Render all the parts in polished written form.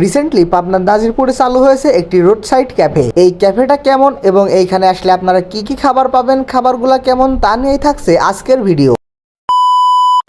Recently পাবনার নাজিরপুরে চালু হয়েছে একটি রোড সাইড ক্যাফে। এই ক্যাফেটা কেমন এবং এইখানে আসলে আপনারা কি কি খাবার পাবেন, খাবারগুলা কেমন, তা নিয়েই থাকছে আজকের ভিডিও।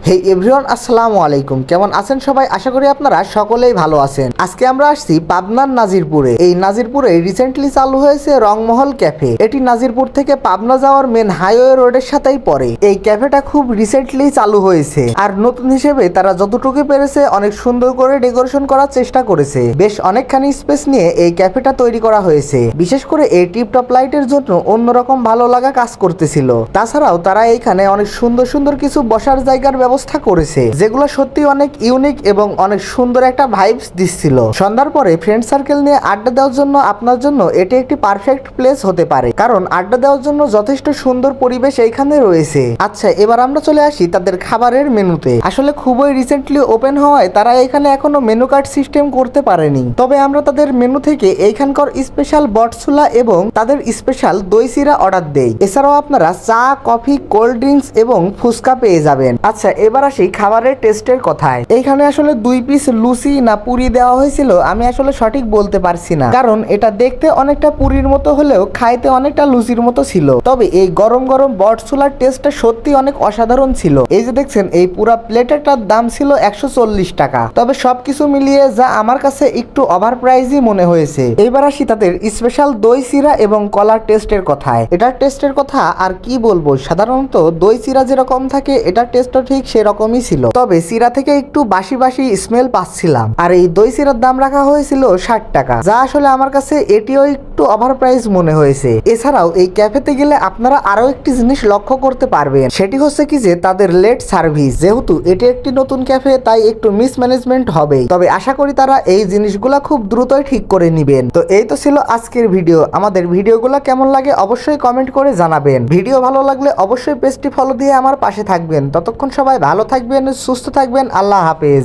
হেই এভরিওয়ান, আসসালামু আলাইকুম। কেমন আছেন সবাই? আশা করি আপনারা সকলেই ভালো আছেন। আজকে আমরা আসছি পাবনার নাজিরপুরে। এই নাজিরপুরে রিসেন্টলি চালু হয়েছে রংমহল ক্যাফে। এটি নাজিরপুর থেকে পাবনা যাওয়ার মেন হাইওয়ে রোডের সাথেই পড়ে। এই ক্যাফেটা খুব রিসেন্টলি চালু হয়েছে, আর নতুন হিসেবে তারা যতটুকু পেরেছে অনেক সুন্দর করে ডেকোরেশন করার চেষ্টা করেছে। বেশ অনেকখানি স্পেস নিয়ে এই ক্যাফেটা তৈরি করা হয়েছে। বিশেষ করে এই টিপটপ লাইটের জন্য অন্যরকম ভালো লাগা কাজ করতেছিল। তাছাড়াও তারা এইখানে অনেক সুন্দর সুন্দর কিছু বসার জায়গার ব্যবস্থা করেছে, যেগুলো সত্যি অনেক ইউনিক এবং অনেক সুন্দর একটা ভাইবস দিচ্ছিল। সন্ধ্যার পরে ফ্রেন্ড সার্কেল নিয়ে আড্ডা দেওয়ার জন্য আপনার জন্য এটি একটি পারফেক্ট প্লেস হতে পারে, কারণ আড্ডা দেওয়ার জন্য যথেষ্ট সুন্দর পরিবেশ এইখানে রয়েছে। আচ্ছা, এবার আমরা চলে আসি তাদের খাবারের মেনুতে। আসলে খুবই রিসেন্টলি ওপেন হওয়ায় তারা এখানে এখনো মেনু কার্ড সিস্টেম করতে পারেনি। তবে আমরা তাদের মেনু থেকে এইখানকার স্পেশাল বটসুলা এবং তাদের স্পেশাল দই চিরা অর্ডার দেই। এছাড়াও আপনারা চা, কফি, কোল্ড ড্রিঙ্কস এবং ফুচকা পেয়ে যাবেন। আচ্ছা, এবার আসি খাবারের টেস্টের কথায়। এইখানে আসলে 2 পিস লুচি না পুরি দেওয়া হয়েছিল আমি আসলে সঠিক বলতে পারছি না, কারণ এটা দেখতে অনেকটা পুরির মতো হলেও খাইতে অনেকটা লুচির মতো ছিল। তবে এই গরম গরম বটসুলার টেস্টটা সত্যি অনেক অসাধারণ ছিল। এই যে দেখছেন, এই পুরা প্লেটেরটার দাম ছিল 140 টাকা। তবে সবকিছু মিলিয়ে যা আমার কাছে একটু ওভার প্রাইজই মনে হয়েছে। এইবার আসি তাদের স্পেশাল দই চিরা এবং কলার টেস্টের কথায়। এটার টেস্টের কথা আর কি বলবো, সাধারণত দই চিরা যেরকম থাকে এটার টেস্টও ঠিক সেরকমই ছিল। তবে চিরা থেকে একটু বাসি বাসি স্মেল পাচ্ছিলাম। আর এই দই চিরার দাম রাখা হয়েছিল 60 টাকা, যা আসলে আমার কাছে এটিও একটু ওভার প্রাইস মনে হয়েছে। এছাড়াও এই ক্যাফেতে গেলে আপনারা আরো একটি জিনিস লক্ষ্য করতে পারবেন, সেটি হচ্ছে কি যে তাদের লেট সার্ভিস। যেহেতু এটি একটি নতুন ক্যাফে, তাই একটু মিসম্যানেজমেন্ট হবেই। তবে আশা করি তারা এই জিনিসগুলা খুব দ্রুতই ঠিক করে নিবেন। তো এই তো ছিল আজকের ভিডিও। আমাদের ভিডিওগুলো কেমন লাগে অবশ্যই কমেন্ট করে জানাবেন। ভিডিও ভালো লাগলে অবশ্যই পেজটি ফলো দিয়ে আমার পাশে থাকবেন। ততক্ষণ সবাই ভালো থাকবেন, সুস্থ থাকবেন। আল্লাহ হাফেজ।